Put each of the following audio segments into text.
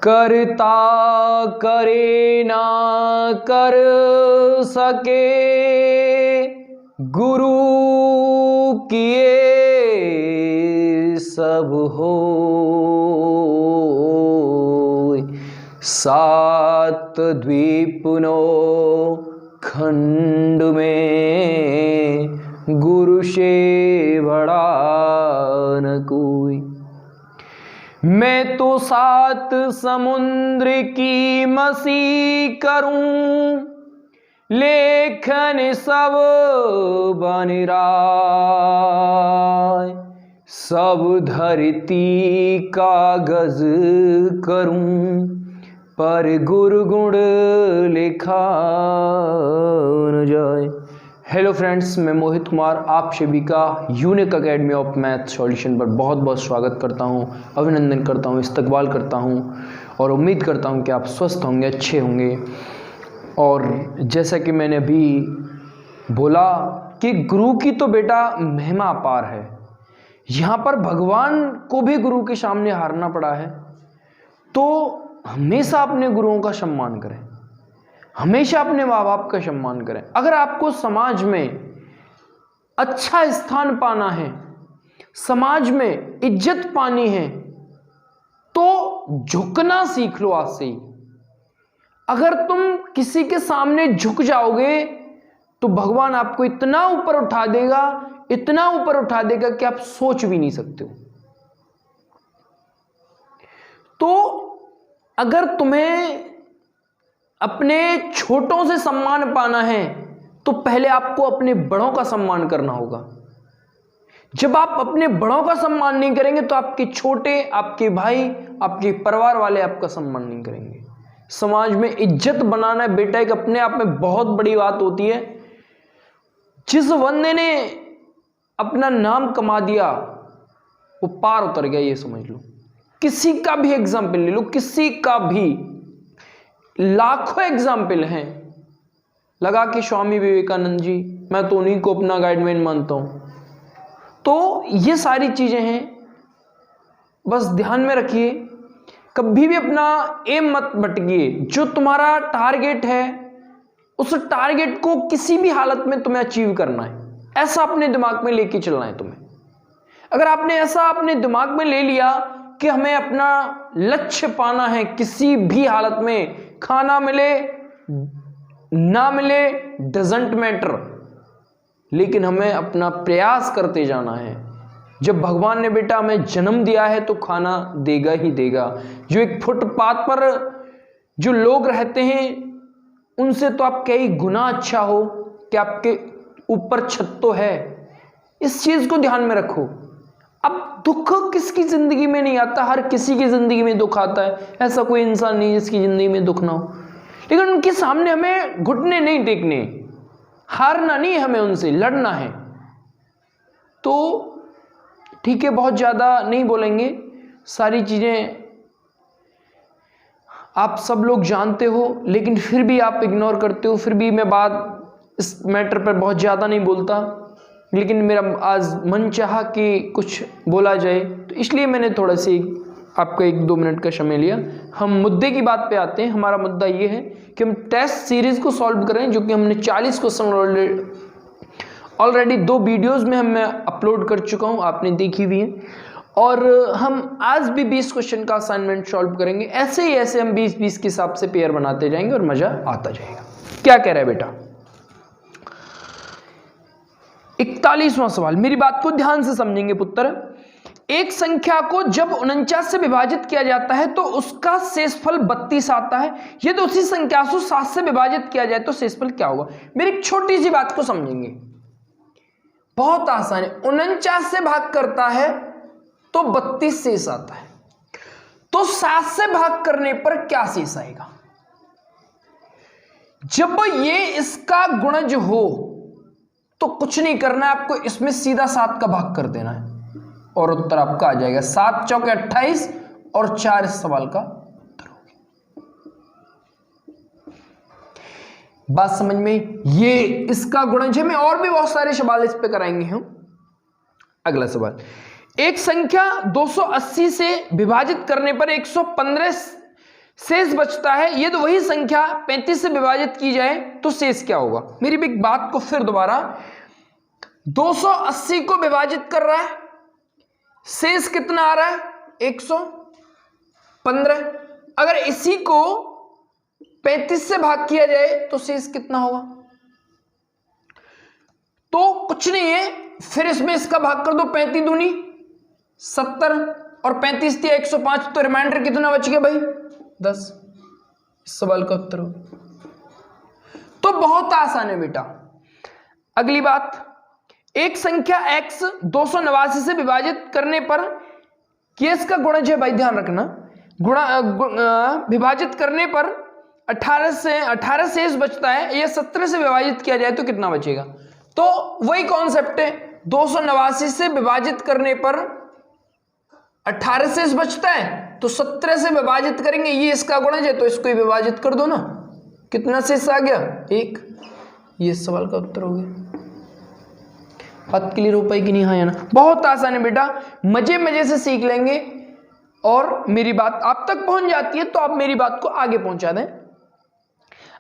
करता करे ना कर सके, गुरु किए सब होय। सात द्वीप नौ खंड में, गुरु से बड़ा न कोई। मैं तो सात समुद्र की मसी करूं, लेखन सब बन राय। सब धरती कागज करूं, पर गुरु गुण लिखा न जाए। हेलो फ्रेंड्स, मैं मोहित कुमार आप सभी का unique academy of math solution पर बहुत बहुत स्वागत करता हूं, अभिनंदन करता हूं, इस्तकबाल करता हूं और उम्मीद करता हूं कि आप स्वस्थ होंगे, अच्छे होंगे। और जैसा कि मैंने अभी बोला कि गुरु की तो बेटा महिमा अपार है। यहाँ पर भगवान को भी गुरु के सामने हारना पड़ा है, तो हमेशा अपने गुरुओं का सम्मान करें, हमेशा अपने माँ बाप का सम्मान करें। अगर आपको समाज में अच्छा स्थान पाना है, समाज में इज्जत पानी है, तो झुकना सीख लो आज से ही। अगर तुम किसी के सामने झुक जाओगे तो भगवान आपको इतना ऊपर उठा देगा, इतना ऊपर उठा देगा कि आप सोच भी नहीं सकते हो। तो अगर तुम्हें अपने छोटों से सम्मान पाना है तो पहले आपको अपने बड़ों का सम्मान करना होगा। जब आप अपने बड़ों का सम्मान नहीं करेंगे तो आपके छोटे, आपके भाई, आपके परिवार वाले आपका सम्मान नहीं करेंगे। समाज में इज्जत बनाना बेटा एक अपने आप में बहुत बड़ी बात होती है। जिस बंदे ने अपना नाम कमा दिया वो पार उतर गया, ये समझ लो। किसी का भी एग्जाम्पल ले लो, किसी का भी, लाखों एग्जाम्पल हैं लगा कि स्वामी विवेकानंद जी, मैं तो उन्हीं को अपना गाइडलाइन मानता हूं। तो ये सारी चीजें हैं, बस ध्यान में रखिए, कभी भी अपना एम मत भटकिए। जो तुम्हारा टारगेट है उस टारगेट को किसी भी हालत में तुम्हें अचीव करना है, ऐसा अपने दिमाग में लेके चलना है तुम्हें। अगर आपने ऐसा अपने दिमाग में ले लिया कि हमें अपना लक्ष्य पाना है, किसी भी हालत में, खाना मिले ना मिले डजंट मैटर, लेकिन हमें अपना प्रयास करते जाना है। जब भगवान ने बेटा हमें जन्म दिया है तो खाना देगा ही देगा। जो एक फुटपाथ पर जो लोग रहते हैं उनसे तो आप कई गुना अच्छा हो कि आपके ऊपर छत तो है। इस चीज को ध्यान में रखो। अब दुख किसकी जिंदगी में नहीं आता, हर किसी की जिंदगी में दुख आता है। ऐसा कोई इंसान नहीं जिसकी जिंदगी में दुख ना हो, लेकिन उनके सामने हमें घुटने नहीं टेकने, हारना नहीं, हमें उनसे लड़ना है। तो ठीक है, बहुत ज्यादा नहीं बोलेंगे, सारी चीजें आप सब लोग जानते हो, लेकिन फिर भी आप इग्नोर करते हो। फिर भी मैं बात इस मैटर पर बहुत ज्यादा नहीं बोलता, लेकिन मेरा आज मन चाहा कि कुछ बोला जाए, तो इसलिए मैंने थोड़ा सी आपका 1-2 मिनट का समय लिया। हम मुद्दे की बात पे आते हैं। हमारा मुद्दा ये है कि हम टेस्ट सीरीज को सॉल्व करें, जो कि हमने 40 क्वेश्चन ऑलरेडी 2 वीडियोस में मैं अपलोड कर चुका हूं, आपने देखी हुई है। और हम आज भी 20 क्वेश्चन का असाइनमेंट सॉल्व करेंगे। ऐसे ही ऐसे हम 20-20 के हिसाब से पेयर बनाते जाएंगे और मजा आता जाएगा। क्या कह रहा है बेटा? 41वां सवाल, मेरी बात को ध्यान से समझेंगे पुत्र। एक संख्या को जब 49 से विभाजित किया जाता है तो उसका शेषफल 32 आता है। यदि उसी संख्या को 7 से विभाजित किया जाए तो शेषफल क्या होगा? मेरी एक छोटी सी बात को समझेंगे, बहुत आसान है। 49 से भाग करता है तो 32 शेष आता है, तो 7 से भाग करने पर क्या शेष आएगा? जब ये इसका गुणज हो तो कुछ नहीं करना है आपको, इसमें सीधा 7 का भाग कर देना है और उत्तर आपका आ जाएगा। 7 चौके 28 और 4 इस सवाल का उत्तर होगा। बात समझ में? ये इसका गुणज है। मैं और भी बहुत सारे सवाल इस पे कराएंगे हम। अगला सवाल, एक संख्या 280 से विभाजित करने पर 115 शेष बचता है, यदि वही संख्या 35 से विभाजित की जाए तो शेष क्या होगा। मेरी भी बात को फिर दोबारा, 280 को विभाजित कर रहा है, शेष कितना आ रहा है 115। अगर इसी को 35 से भाग किया जाए तो शेष कितना होगा। तो कुछ नहीं है, फिर इसमें इसका भाग कर दो, 35 दूनी 70 और 35 दिया 105, तो रिमाइंडर कितना बच गया भाई 10। इस सवाल का उत्तर हो। तो बहुत आसान है बेटा। अगली बात, एक संख्या x 289 से विभाजित करने पर केस का गुणज है भाई, ध्यान रखना, विभाजित करने पर 18 शेष बचता है, यह 17 से विभाजित किया जाए तो कितना बचेगा। तो वही कॉन्सेप्ट है, 289 से विभाजित करने पर 18 शेष बचता है तो 17 से विभाजित करेंगे, ये इसका गुणज है तो इसको ही विभाजित कर दो ना, कितना शेष आ गया 1। ये सवाल का उत्तर हो गया। बात क्लियर हो पाएगी नहीं, हाँ या ना। बहुत आसान है बेटा, मजे मजे से सीख लेंगे और मेरी बात आप तक पहुंच जाती है तो आप मेरी बात को आगे पहुंचा दें।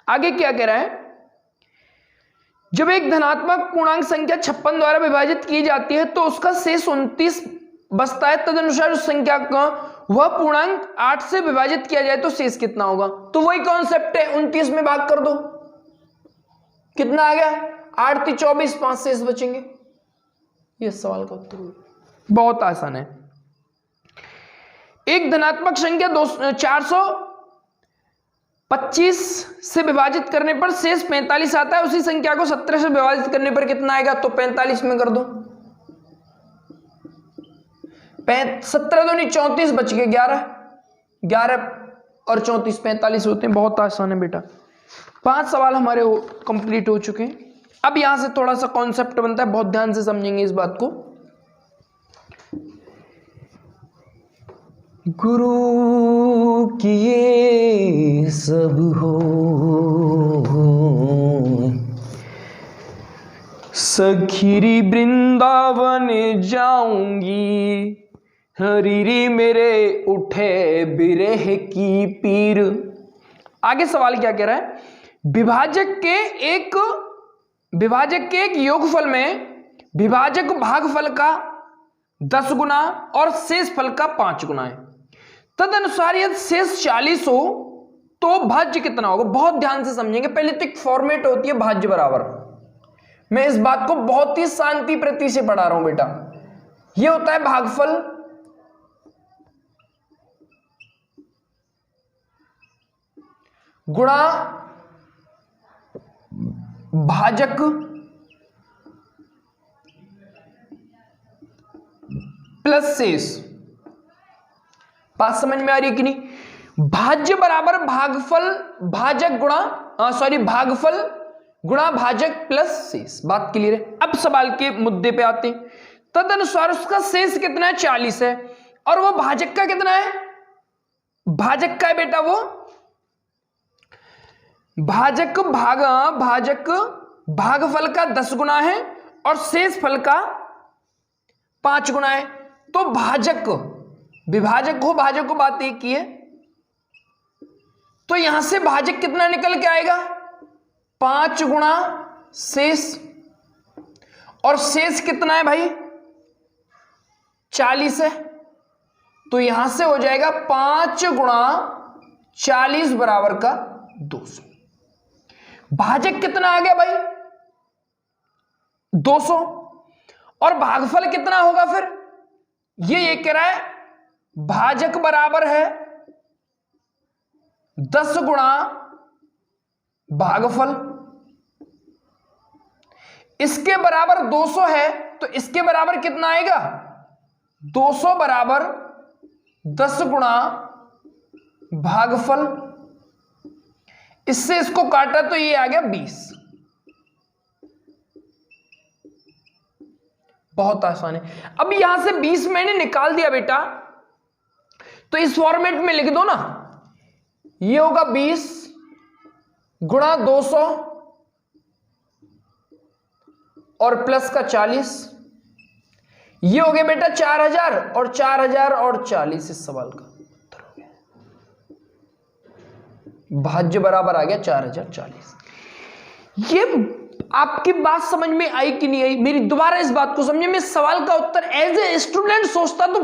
आगे क्या कह रहा है, जब एक धनात्मक पूर्णांक संख्या 56 द्वारा विभाजित की जाती है तो उसका शेष 29 बचता है, तदनुसार उस संख्या का वह पूर्णांक 8 से विभाजित किया जाए तो शेष कितना होगा। तो वही कॉन्सेप्ट है, 29 में भाग कर दो, कितना आ गया 8 × 24, 5 शेष बचेंगे। ये सवाल का उत्तर बहुत आसान है। एक धनात्मक संख्या 425 से विभाजित करने पर शेष 45 आता है, उसी संख्या को 17 से विभाजित करने पर कितना आएगा। तो 45 में कर दो, 17 दूनी 34 बच गए 11 और 34 45 होते हैं। बहुत आसान है बेटा। 5 सवाल हमारे कंप्लीट हो चुके हैं। अब यहां से थोड़ा सा कॉन्सेप्ट बनता है, बहुत ध्यान से समझेंगे इस बात को। गुरु किए सब हो, सखीरी वृंदावन जाऊंगी, हरीरी मेरे उठे बिरह की पीर। आगे सवाल क्या कह रहा है, विभाजक के एक योगफल में विभाजक भागफल का 10 गुना और शेष फल का 5 गुना है, तदनुसार यदि शेष 40 हो तो भाज्य कितना होगा। बहुत ध्यान से समझेंगे, पहले तो एक फॉर्मेट होती है भाज्य बराबर। मैं इस बात को बहुत ही शांति प्रति से पढ़ा रहा हूं बेटा। यह होता है भागफल गुणा भाजक प्लस शेष। बात समझ में आ रही है कि नहीं। भाज्य बराबर भागफल भाजक भागफल गुणा भाजक प्लस शेष। बात क्लियर है। अब सवाल के मुद्दे पे आते हैं। तदनुसार उसका शेष कितना है 40 है और वो भाजक का कितना है, भाजक का है बेटा वो भाजक भागफल का 10 गुना है और शेष फल का 5 गुना है। तो भाजक विभाजक हो भाजक को बात एक की है, तो यहां से भाजक कितना निकल के आएगा 5 गुना शेष, और शेष कितना है भाई 40 है, तो यहां से हो जाएगा 5 गुणा 40 बराबर का 200। भाजक कितना आ गया भाई 200 और भागफल कितना होगा फिर, ये कह रहा है भाजक बराबर है 10 गुणा भागफल, इसके बराबर 200 है तो इसके बराबर कितना आएगा 200 बराबर 10 गुणा भागफल। इससे इसको काटा तो ये आ गया 20। बहुत आसान है। अब यहां से 20 मैंने निकाल दिया बेटा, तो इस फॉर्मेट में लिख दो ना, ये होगा 20 गुणा 200 और प्लस का 40, ये हो गया बेटा 4000 और 4000 और 40। इस सवाल का उत्तर हो गया। भाज्य बराबर आ गया 4040। ये आपकी बात समझ में आई कि नहीं आई? मेरी दोबारा इस बात को समझिए। मैं सवाल का उत्तर एज ए स्टूडेंट सोचता तो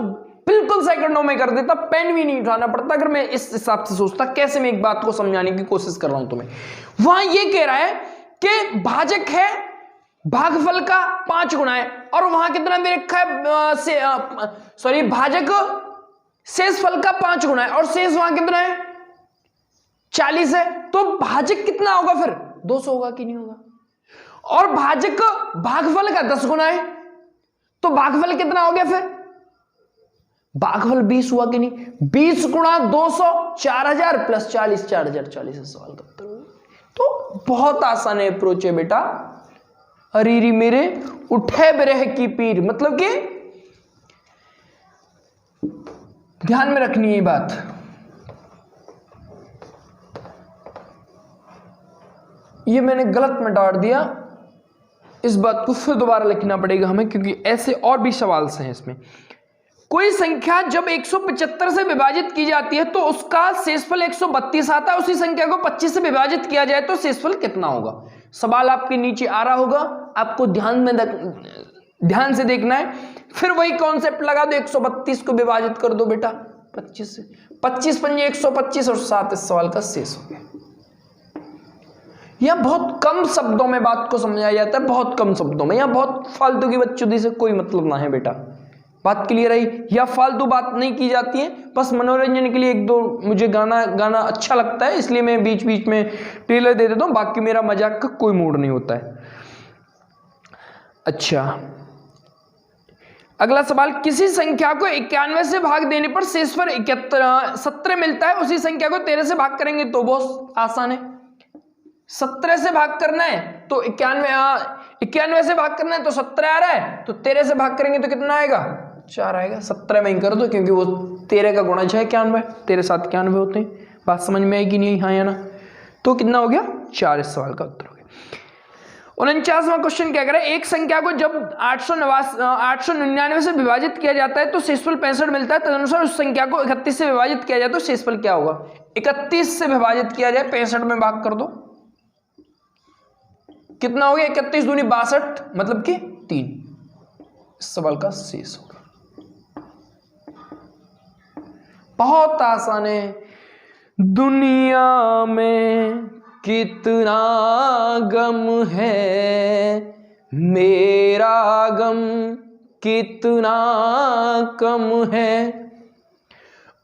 बिल्कुल सेकंडों में कर देता, पेन भी नहीं उठाना पड़ता। अगर मैं इस हिसाब से सोचता, कैसे मैं एक बात को समझाने की कोशिश कर रहा हूं तुम्हें। वहां ये कह रहा है कि भाजक है भागफल का 5 गुना है, और वहां कितना दे रखा है, सॉरी भाजक शेषफल का 5 गुना है, और शेष वहां कितना है 40 है। तो भाजक कितना होगा फिर 200 होगा कि नहीं होगा? और भाजक भागफल का 10 गुना है, तो भागफल कितना हो गया फिर? भागफल 20 हुआ कि नहीं? 20 गुणा 200 4000 प्लस 40 4040 सवाल का उत्तर होगा। तो बहुत आसान है अप्रोच है बेटा। अरीरी मेरे उठे बिरह की पीर, मतलब कि ध्यान में रखनी है बात। ये मैंने गलत में डाल दिया, इस बात को फिर दोबारा लिखना पड़ेगा हमें, क्योंकि ऐसे और भी सवाल हैं इसमें। कोई संख्या जब 175 से विभाजित की जाती है तो उसका शेषफल 132 आता है। उसी संख्या को 25 से विभाजित किया जाए तो शेषफल कितना होगा? सवाल आपके नीचे आ रहा होगा, आपको ध्यान से देखना है। फिर वही कॉन्सेप्ट लगा दो, 132 को विभाजित कर दो बेटा 25 से, 25 पंजे 125 और 7 इस सवाल का शेष हो गया। यह बहुत कम शब्दों में बात को समझाया जाता है, बहुत कम शब्दों में। यह बहुत फालतू की बच्चों से कोई मतलब ना है बेटा। बात क्लियर है? या फालतू बात नहीं की जाती है, बस मनोरंजन के लिए एक दो मुझे गाना अच्छा लगता है, इसलिए मैं बीच बीच में ट्रेलर दे देता हूं। बाकी मेरा मजाक का कोई मूड नहीं होता है। अच्छा, अगला सवाल, किसी संख्या को 91 से भाग देने पर शेषफल 17 मिलता है। उसी संख्या को 13 से भाग करेंगे तो बहुत आसान है। 17 से भाग करना है तो 91 से भाग करना है तो 17 आ रहा है, तो 13 से भाग करेंगे तो कितना आएगा? 4 आएगा। 17 में ही कर दो, क्योंकि वो 13 का गुणज है 91, 13 7 91 होते हैं। बात समझ में आएगी नहीं? हाँ या ना? तो कितना हो गया? 4 इस सवाल का उत्तर हो गया। 49वां क्वेश्चन क्या कह रहा है? एक संख्या को जब 899 से विभाजित किया जाता है तो शेषफल 65 मिलता है। तदनुसार उस संख्या को 31 से विभाजित किया जाए तो शेषफल क्या होगा? 31 से विभाजित किया जाए 65 में भाग कर दो, कितना हो गया? 31 दूनी 62, मतलब कि 3 इस सवाल का शेष होगा। बहुत आसान है। दुनिया में कितना गम है, मेरा गम कितना कम है,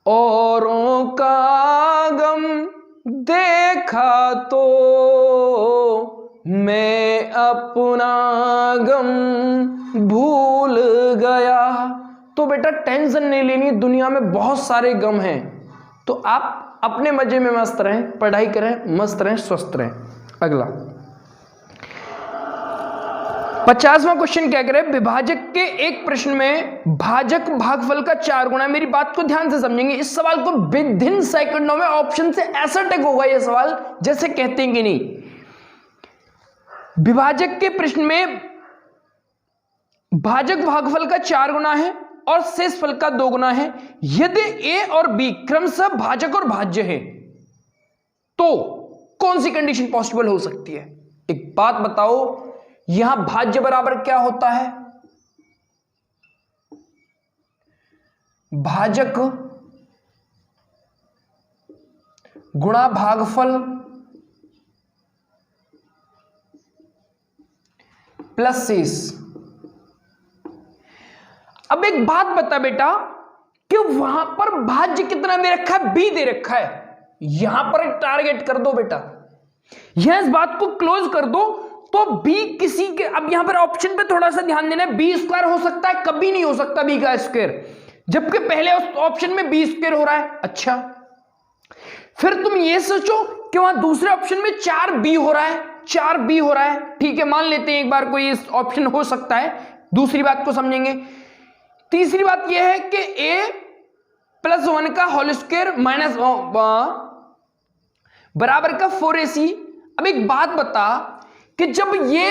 औरों का गम देखा तो मैं अपना गम भूल गया। तो बेटा टेंशन नहीं लेनी, दुनिया में बहुत सारे गम हैं, तो आप अपने मजे में मस्त रहें, पढ़ाई करें, मस्त रहें, स्वस्थ रहें। अगला 50वां क्वेश्चन क्या कह रहे हैं? विभाजक के एक प्रश्न में भाजक भागफल का 4 गुना। मेरी बात को ध्यान से समझेंगे। इस सवाल को विदिन सेकंडों में ऑप्शन से ऐसा टेक होगा ये सवाल जैसे कहते हैं कि नहीं। विभाजक के प्रश्न में भाजक भागफल का 4 गुना है और शेषफल का 2 गुना है। यदि ए और बी क्रमशः भाजक और भाज्य है तो कौन सी कंडीशन पॉसिबल हो सकती है? एक बात बताओ, यहां भाज्य बराबर क्या होता है? भाजक गुणा भागफल प्लस शेष। अब एक बात बता बेटा कि वहां पर भाज्य कितना दे रखा है? बी दे रखा है। यहां पर एक टारगेट कर दो बेटा, यहां इस बात को क्लोज कर दो तो बी किसी के, अब यहां पर ऑप्शन पे थोड़ा सा ध्यान देना है। बी स्क्वायर हो सकता है, कभी नहीं हो सकता बी का स्क्वायर, जबकि पहले ऑप्शन में बी स्क्वायर हो रहा है। अच्छा, फिर तुम ये सोचो कि वहां दूसरे ऑप्शन में 4b हो रहा है, 4b हो रहा है। ठीक है, मान लेते हैं एक बार कोई ऑप्शन हो सकता है। दूसरी बात को समझेंगे। तीसरी बात यह है कि a+1 का होल स्क्वायर माइनस बराबर का 4ac। अब एक बात बता कि जब ये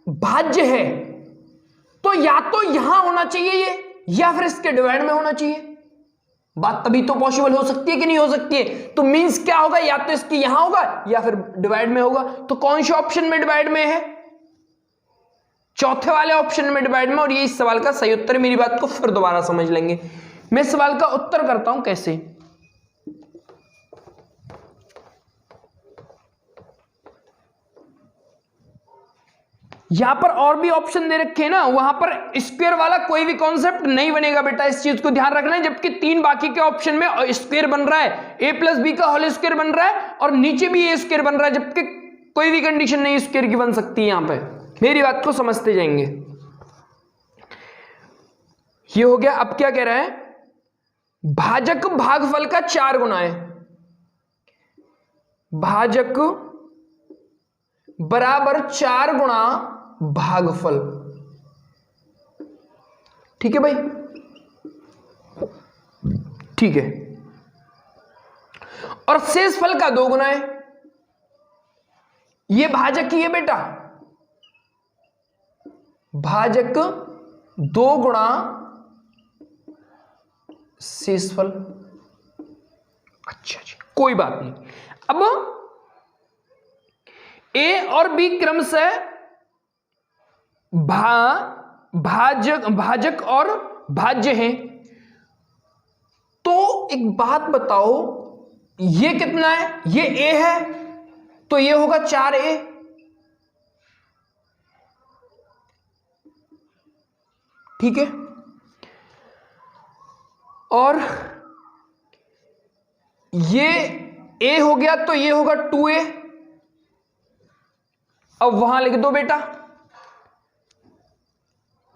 भाज्य है तो या तो यहां होना चाहिए ये, या फिर इसके डिवाइड में होना चाहिए। बात तभी तो पॉसिबल हो सकती है कि नहीं हो सकती है। तो मींस क्या होगा, या तो इसकी यहां होगा या फिर डिवाइड में होगा। तो कौन से ऑप्शन में डिवाइड में है? चौथे वाले ऑप्शन में डिवाइड में। और ये इस सवाल का सही उत्तर है। मेरी बात को फिर दोबारा समझ लेंगे। मैं सवाल का उत्तर करता हूं कैसे। यहां पर और भी ऑप्शन दे रखे हैं ना, वहां पर स्क्वायर वाला कोई भी कॉन्सेप्ट नहीं बनेगा बेटा, इस चीज को ध्यान रखना है। जबकि 3 बाकी के ऑप्शन में स्क्वायर बन रहा है, a प्लस बी का होल स्क्वायर बन रहा है और नीचे भी a स्क्वायर बन रहा है, जबकि कोई भी कंडीशन नहीं स्क्वायर की बन सकती है यहां पे। मेरी बात को समझते जाएंगे। ये हो गया। अब क्या कह रहा है, भाजक भागफल का 4 गुना है। भाजक बराबर 4 गुणा भागफल। ठीक है भाई, ठीक है। और शेषफल का 2 गुना है। ये भाजक ही है बेटा, भाजक 2 गुणा शेषफल। अच्छा जी, कोई बात नहीं। अब ए और बी क्रमशः भाजक और भाज्य हैं। तो एक बात बताओ, ये कितना है? ये ए है तो ये होगा 4a। ठीक है। और ये a हो गया तो ये होगा 2a। अब वहां लिख दो बेटा,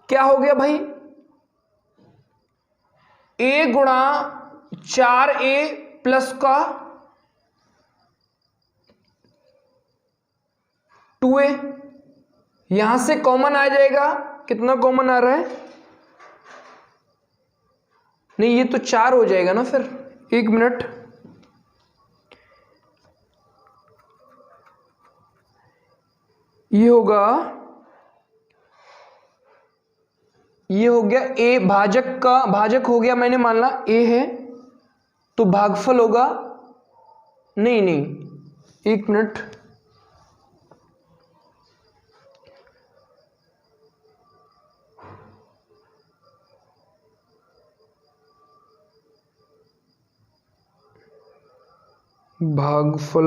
क्या हो गया भाई, a गुणा 4a प्लस का 2a। यहां से कॉमन आ जाएगा, कितना कॉमन आ रहा है? नहीं, ये तो 4 हो जाएगा ना फिर। 1 मिनट, ये होगा, ये हो गया ए। भाजक का भाजक हो गया, मैंने मान ला ए है तो भागफल होगा, नहीं नहीं 1 मिनट, भागफल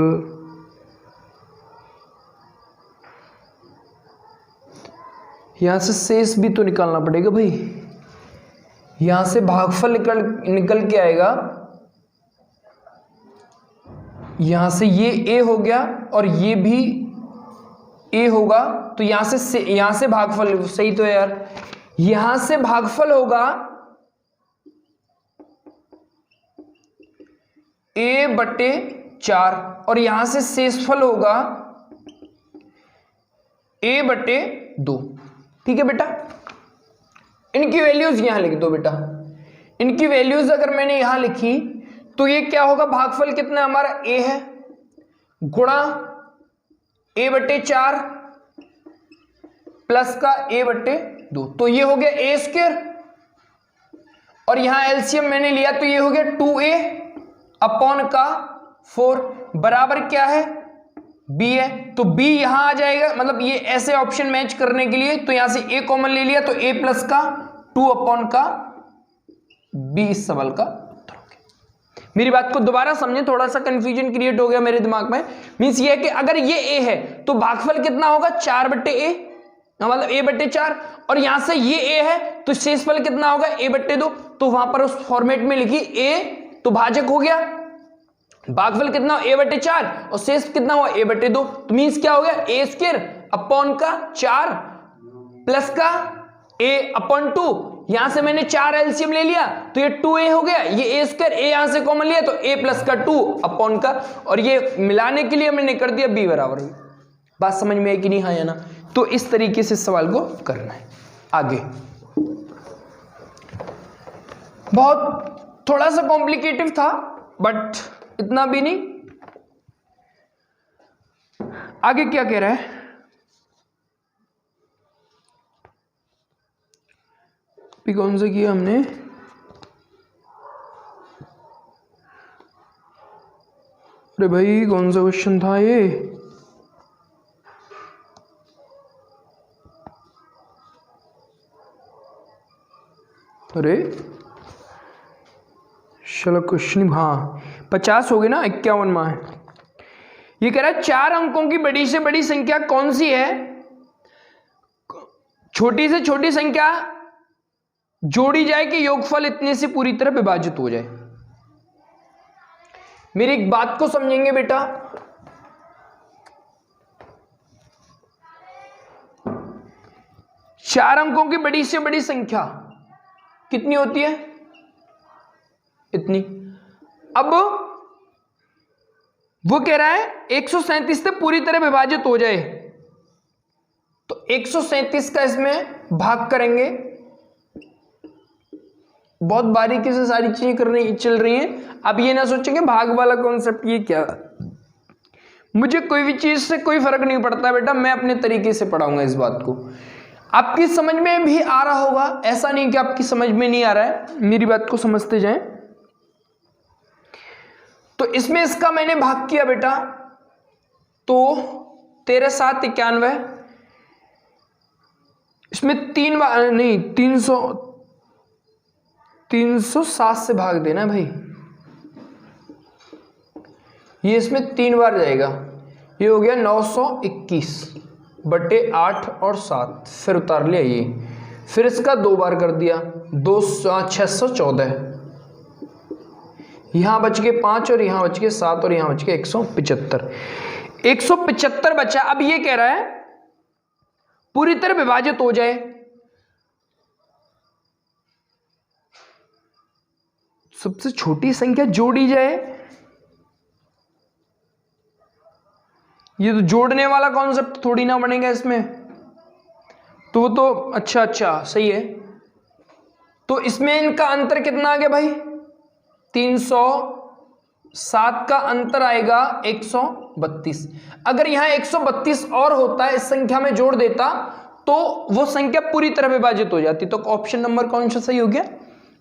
यहां से शेष भी तो निकालना पड़ेगा भाई। यहां से भागफल निकल के आएगा, यहां से ये a हो गया और ये भी a होगा। तो यहां से भागफल, सही तो है यार, यहां से भागफल होगा a/4 और यहां से शेषफल होगा a/2। ठीक है बेटा, इनकी वैल्यूज यहां लिख दो बेटा। इनकी वैल्यूज अगर मैंने यहां लिखी तो ये क्या होगा, भागफल कितना हमारा a है गुणा a/4 प्लस का a/2। तो ये हो गया a स्क्वायर और यहां एलसीएम मैंने लिया तो ये हो गया 2a अपॉन का 4 बराबर क्या है, b है। तो b यहां आ जाएगा, मतलब ये ऐसे ऑप्शन मैच करने के लिए तो यहां से a कॉमन ले लिया तो a प्लस का 2 अपॉन का b इस सवाल का उत्तर हो गया। मेरी बात को दोबारा समझें, थोड़ा सा कंफ्यूजन क्रिएट हो गया मेरे दिमाग में। मींस ये है कि अगर ये a है तो भागफल कितना होगा 4/a, मतलब a/4 और यहां से ये a है तो शेषफल कितना होगा a/2। तो वहां पर उस फॉर्मेट में लिखी a तो भाजक हो गया, भागफल कितना a/4 और शेष कितना हुआ a/2। तो मींस क्या हो गया, a स्क्वायर अपॉन का 4 प्लस का a अपॉन 2। यहां से मैंने 4 एलसीएम ले लिया तो ये 2a हो गया, ये a स्क्वायर a यहां से कॉमन लिया तो a प्लस का 2 अपॉन का, और ये मिलाने के लिए मैंने कर दिया b बराबर। बात समझ में आई कि नहीं? हाँ या ना? तो इस तरीके से सवाल को करना है। आगे बहुत थोड़ा सा कॉम्प्लिकेटिव था बट इतना भी नहीं। आगे क्या कह रहा है, कौन सा किया हमने, अरे भाई कौन सा क्वेश्चन था ये? अरे चलो क्वेश्चन, हाँ 50 हो गए ना, 51 में है। ये कह रहा है 4 अंकों की बड़ी से बड़ी संख्या कौन सी है? छोटी से छोटी संख्या जोड़ी जाए कि योगफल इतने से पूरी तरह विभाजित हो जाए। मेरी एक बात को समझेंगे बेटा, चार अंकों की बड़ी से बड़ी संख्या कितनी होती है? इतनी। अब वो कह रहा है 137 से पूरी तरह विभाजित हो जाए, तो 137 का इसमें भाग करेंगे। बहुत बारीकी से सारी चीजें चल रही हैं। अब ये ना सोचेंगे भाग वाला कॉन्सेप्ट ये क्या, मुझे कोई भी चीज से कोई फर्क नहीं पड़ता बेटा, मैं अपने तरीके से पढ़ाऊंगा इस बात को। आपकी समझ में भी आ रहा होगा, ऐसा नहीं कि आपकी समझ में नहीं आ रहा है, मेरी बात को समझते जाएं। तो इसमें इसका मैंने भाग किया बेटा, तो 13 7 91, इसमें 3 बार नहीं 307 से भाग देना भाई, ये इसमें 3 बार जाएगा, ये हो गया 921 बटे 8 और 7, फिर उतार लिया ये, फिर इसका 2 बार कर दिया 614, यहां बच के 5 और यहां बच के 7 और यहां बच के 175 बचा। अब ये कह रहा है पूरी तरह विभाजित हो जाए, सबसे छोटी संख्या जोड़ी जाए, ये तो जोड़ने वाला कॉन्सेप्ट थोड़ी ना बनेगा इसमें, तो वो तो अच्छा सही है। तो इसमें इनका अंतर कितना आ गया भाई? 307 का अंतर आएगा 132। अगर यहां 132 और होता है, इस संख्या में जोड़ देता तो वो संख्या पूरी तरह विभाजित हो जाती। तो ऑप्शन नंबर कौन सा सही हो गया?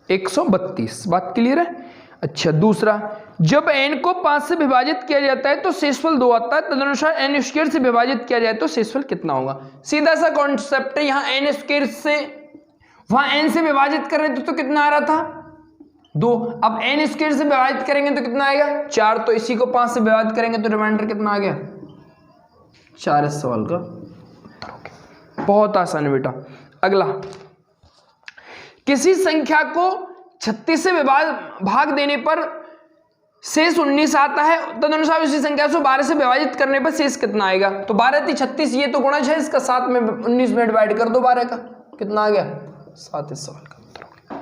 132। बात क्लियर है? अच्छा, दूसरा, जब n को 5 से विभाजित किया जाता है तो शेषफल 2 आता है, तदनुसार n स्क्वायर से विभाजित किया जाए तो शेषफल कितना होगा? सीधा सा कॉन्सेप्ट है, यहां n स्क्वायर से वहां n से विभाजित कर रहे थे तो कितना आ रहा था? 2। अब n स्क्वायर से विभाजित करेंगे तो कितना आएगा? 4। तो इसी को 5 से विभाजित करेंगे तो रिमाइंडर कितना आ गया? 4। इस सवाल का उत्तर हो गया। बहुत आसान है बेटा। अगला, किसी संख्या को 36 से भाग देने पर शेष 19 आता है, तदनुसार उसी संख्या को 12 से विभाजित करने पर शेष कितना आएगा? तो 12 × 36, ये तो गुणज है, इसका 7 में 19 में डिवाइड कर दो 12 का, कितना आ गया? 7। इस सवाल का उत्तर हो गया।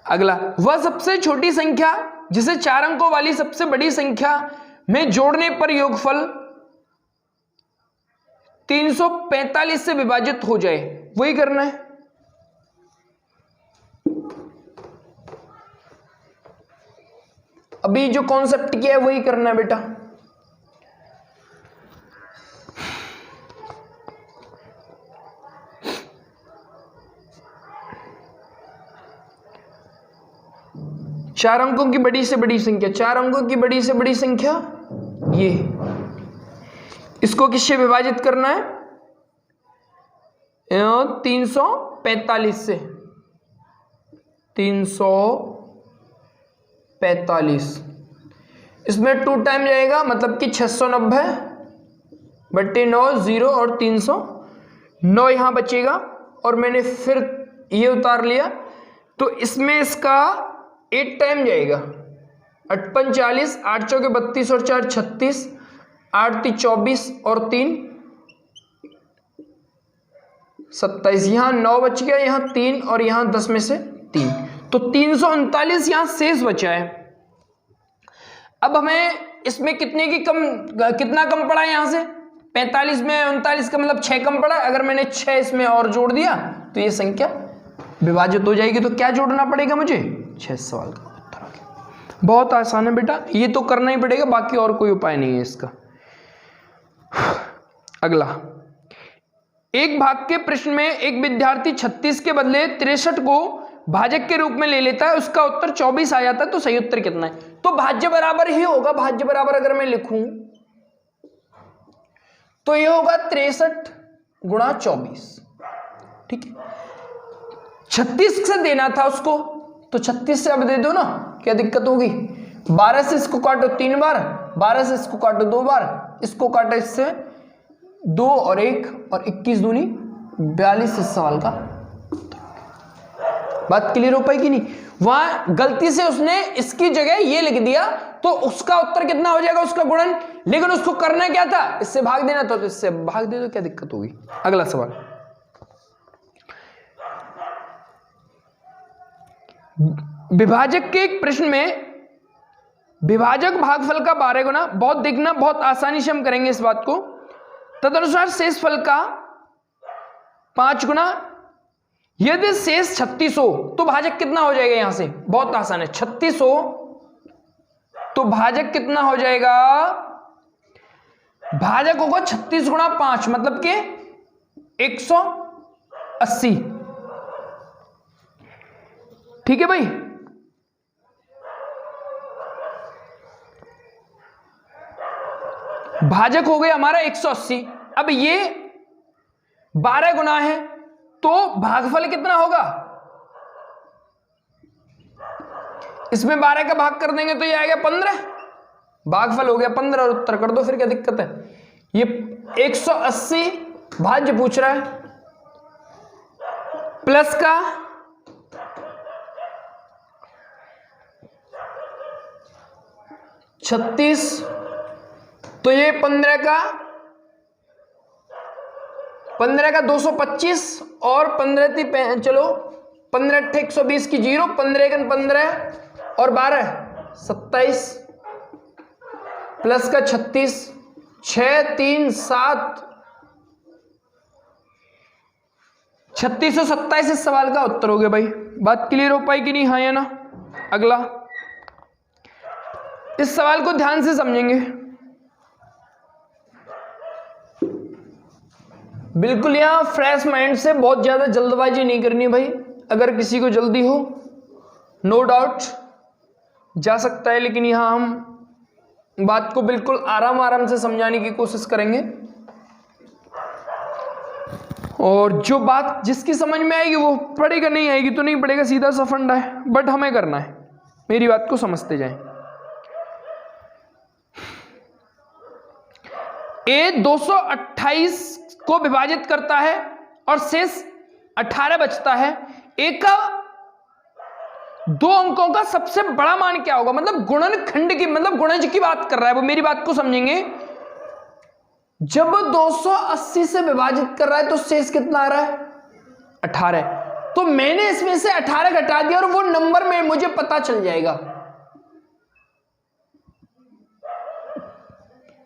अगला, वह सबसे छोटी संख्या जिसे 4 अंकों वाली सबसे बड़ी संख्या में जोड़ने पर योगफल 345 से विभाजित हो जाए, वही करना है। अभी जो कॉन्सेप्ट किया है वही करना है बेटा। चार अंकों की बड़ी से बड़ी संख्या, 4 अंकों की बड़ी से बड़ी संख्या, ये इसको किससे विभाजित करना है? 345 से। 345, इसमें 2 टाइम जाएगा, मतलब कि 690 बट्टे 9, 0 और 309 यहां बचेगा, और मैंने फिर ये उतार लिया, तो इसमें इसका 8 टाइम जाएगा। 8 × 5 = 40, 8 × 4 = 32 और 4 = 36, 8 × 3 = 24 और 3 = 27। यहां 9 बच गया, यहां 3 और यहां 10 में से 3, तो 339 यहां शेष बचा है। अब हमें इसमें कितना कम पड़ा है? यहां से 45 में 39 का मतलब 6 कम पड़ा। अगर मैंने 6 इसमें और जोड़ दिया तो ये संख्या विभाजित हो जाएगी। तो क्या जोड़ना पड़ेगा मुझे? 6। सवाल का उत्तर हो गया। बहुत आसान है बेटा, ये तो करना ही पड़ेगा, बाकी और कोई उपाय नहीं है इसका। अगला, एक भाग के प्रश्न में एक विद्यार्थी 36 के बदले 63 को भाजक के रूप में ले लेता है, उसका उत्तर 24 आ जाता है। तो सही उत्तर कितना है? तो भाज्य बराबर ही होगा। भाज्य बराबर अगर मैं लिखूं तो ये होगा 63 गुणा 24। ठीक है, 36 से देना था उसको, तो 36 से अब दे दो ना, क्या दिक्कत होगी? 12 से इसको काटो 3 बार, 12 से इसको काटो 2 बार, इसको काटो इससे 2 और 1 और 21 दूनी 42। इस सवाल का बात क्लियर हो पाएगी नहीं? वहां गलती से उसने इसकी जगह ये लिख दिया, तो उसका उत्तर कितना हो जाएगा? उसका गुणन। लेकिन उसको करना क्या था? इससे भाग देना था, तो इससे भाग दे दो, क्या दिक्कत होगी? अगला सवाल, विभाजक के एक प्रश्न में विभाजक भागफल का 12 गुना, बहुत देखना, बहुत आसानी से हम करेंगे इस बात को। तदनुसार शेष फल का 5 गुना, यदि शेष 36 हो तो भाजक कितना हो जाएगा? यहां से बहुत आसान है, 36 हो तो भाजक कितना हो जाएगा? भाजक होगा 36 गुणा 5, मतलब कि 180। ठीक है भाई, भाजक हो गया हमारा 180। अब ये 12 गुना है, तो भागफल कितना होगा? इसमें 12 का भाग कर देंगे तो ये आएगा 15, भागफल हो गया 15 और उत्तर कर दो, फिर क्या दिक्कत है? ये 180 भाज्य पूछ रहा है, प्लस का 36, तो ये 15 का 225 और 15 चलो 15 120 की 0, 15 15 और 12 27 प्लस का 36, 6 3 7 3627 इस सवाल का उत्तर हो गया भाई। बात क्लियर हो पाई कि नहीं? हाँ या ना? अगला, इस सवाल को ध्यान से समझेंगे, बिल्कुल यहां फ्रेश माइंड से, बहुत ज्यादा जल्दबाजी नहीं करनी भाई। अगर किसी को जल्दी हो, नो डाउट जा सकता है, लेकिन यहां हम बात को बिल्कुल आराम आराम से समझाने की कोशिश करेंगे, और जो बात जिसकी समझ में आएगी वो पढ़ेगा, नहीं आएगी तो नहीं पढ़ेगा, सीधा सा फंडा है, बट हमें करना है। मेरी बात को समझते जाएं। ए 228 को विभाजित करता है और शेष 18 बचता है। ए का 2 अंकों का सबसे बड़ा मान क्या होगा? मतलब गुणनखंड की, मतलब गुणज की बात कर रहा है वो। मेरी बात को समझेंगे, जब 280 से विभाजित कर रहा है तो शेष कितना आ रहा है? 18। तो मैंने इसमें से 18 घटा दिया और वो नंबर में मुझे पता चल जाएगा,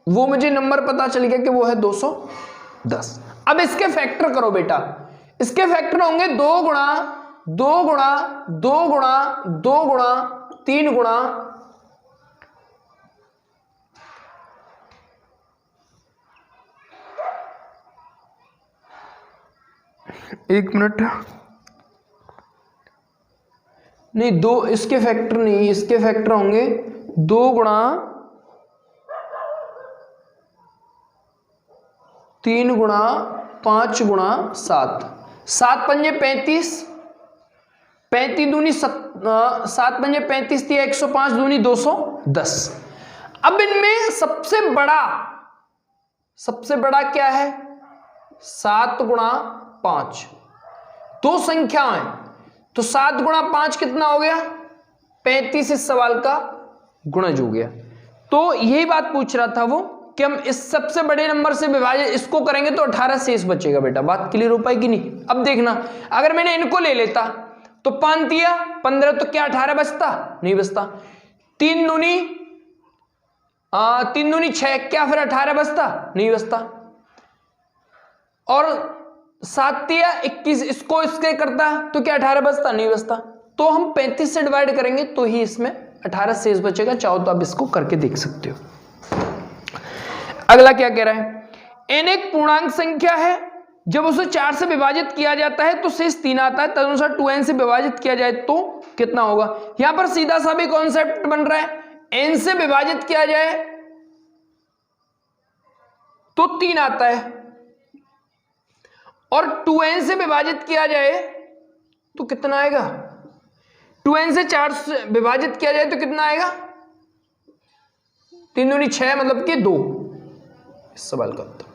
वो मुझे नंबर पता चल गया कि वो है 210। अब इसके फैक्टर करो बेटा, इसके फैक्टर होंगे 2 गुणा 2 गुणा 2 गुणा 2 गुणा 3 गुणा 1 मिनट, नहीं 2, इसके फैक्टर नहीं, इसके फैक्टर होंगे 2 गुणा 3 गुणा 5 गुणा 7, 7 पंजे 35, 35 दूनी 7 पंजे 35 दिया 105 दूनी 210। अब इनमें सबसे बड़ा क्या है? 7 गुणा 5, 2 संख्याएं, तो 7 गुणा 5 कितना हो गया? 35 इस सवाल का गुणज हो गया। तो यही बात पूछ रहा था वो कि हम इस सबसे बड़े नंबर से विभाजित इसको करेंगे तो 18 शेष बचेगा बेटा। बात क्लियर हो पाएगी नहीं? अब देखना, अगर मैंने इनको ले लेता तो 5 दिया 15, तो क्या 18 बचता? नहीं बचता। 3 दूनी 6, क्या फिर 18 बचता? नहीं बचता। और 7 दिया 21, इसको इसके करता तो क्या 18 बचता? नहीं बचता। तो हम 35 से डिवाइड करेंगे तो ही इसमें 18 शेष बचेगा। चाहो तो आप इसको करके देख सकते हो। अगला क्या कह रहा है? n एक पूर्णांक संख्या है जब उसे 4 से विभाजित किया जाता है तो शेष 3 आता है, तदनुसार 2n से विभाजित किया जाए तो कितना होगा। यहां पर सीधा सा भी कॉन्सेप्ट बन रहा है, n से विभाजित किया जाए तो 3 आता है और 2n से विभाजित किया जाए तो कितना आएगा। 2n से 4 से विभाजित किया जाए तो कितना आएगा, 3 दूनी 6 मतलब कि 2। इस सवाल का उत्तर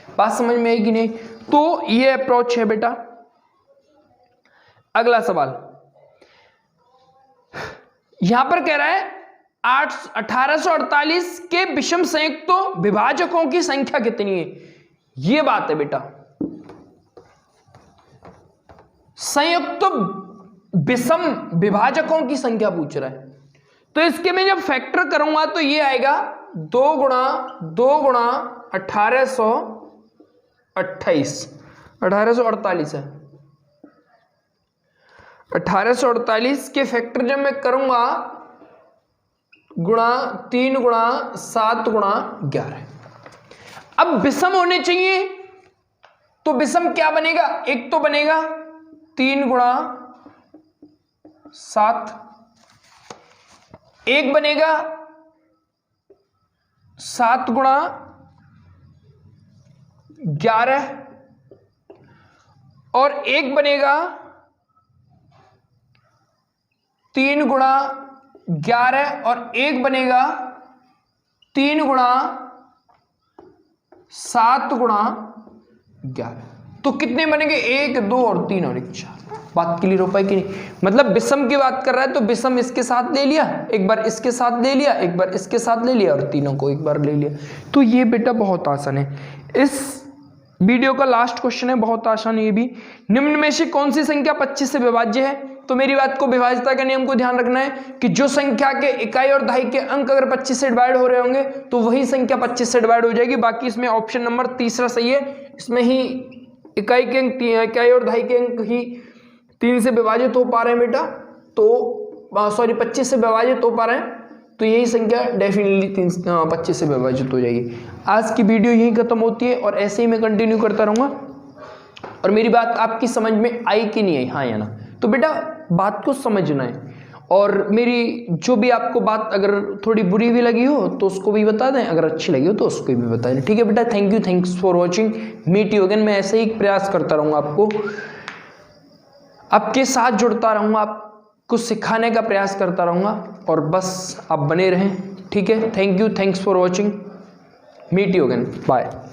बात समझ में आएगी नहीं। तो ये अप्रोच है बेटा। अगला सवाल यहां पर कह रहा है 1848 के विषम संयुक्त विभाजकों की संख्या कितनी है। ये बात है बेटा, संयुक्त विषम विभाजकों की संख्या पूछ रहा है। तो इसके में जब फैक्टर करूंगा तो ये आएगा 2 गुणा 1848 है। 1848 के फैक्टर जब मैं करूंगा गुणा 3 गुणा 7 गुणा 11। अब विषम होने चाहिए तो विषम क्या बनेगा, एक तो बनेगा 3 गुणा 7, एक बनेगा 7 गुणा 11 और एक बनेगा 3 गुणा 11 और एक बनेगा 3 गुणा 7 गुणा 11। तो कितने बनेंगे, 1 2 और 3 और 1 4। बात क्लियर हो पाई कि नहीं। मतलब विषम की बात कर रहा है तो विषम इसके साथ ले लिया, एक बार इसके साथ ले लिया, एक बार इसके साथ ले लिया और तीनों को एक बार ले लिया। तो ये बेटा बहुत आसान है। इस वीडियो का लास्ट क्वेश्चन है, बहुत आसान है ये भी। निम्न में से कौन सी संख्या 25 से विभाज्य है। तो मेरी बात को विभाज्यता के नियम को ध्यान रखना है कि जो संख्या के इकाई और दहाई के अंक अगर 25 से डिवाइड हो रहे होंगे तो वही संख्या 25 से डिवाइड हो जाएगी। बाकी इसमें ऑप्शन नंबर तीसरा सही है, इसमें ही इकाई के अंक, इकाई और दहाई के अंक ही 3 से विभाजित हो पा रहे हैं बेटा। तो 25 से विभाजित हो पा रहे हैं, तो यही संख्या डेफिनेटली 25 से विभाजित हो जाएगी। आज की वीडियो यही खत्म होती है और ऐसे ही मैं कंटिन्यू करता रहूँगा। और मेरी बात आपकी समझ में आई कि नहीं आई, हाँ या ना। तो बेटा बात को समझना है और मेरी जो भी आपको बात अगर थोड़ी बुरी भी लगी हो तो उसको भी बता दें, अगर अच्छी लगी हो तो उसको भी बता दें। ठीक है बेटा, thank you, thanks for watching, meet you again. मैं ऐसे ही प्रयास करता रहूँगा, आपके साथ जुड़ता रहूँगा, आपको सिखाने का प्रयास करता रहूँगा और बस आप बने रहें। ठीक है, thank you, thanks for watching, meet you again, bye.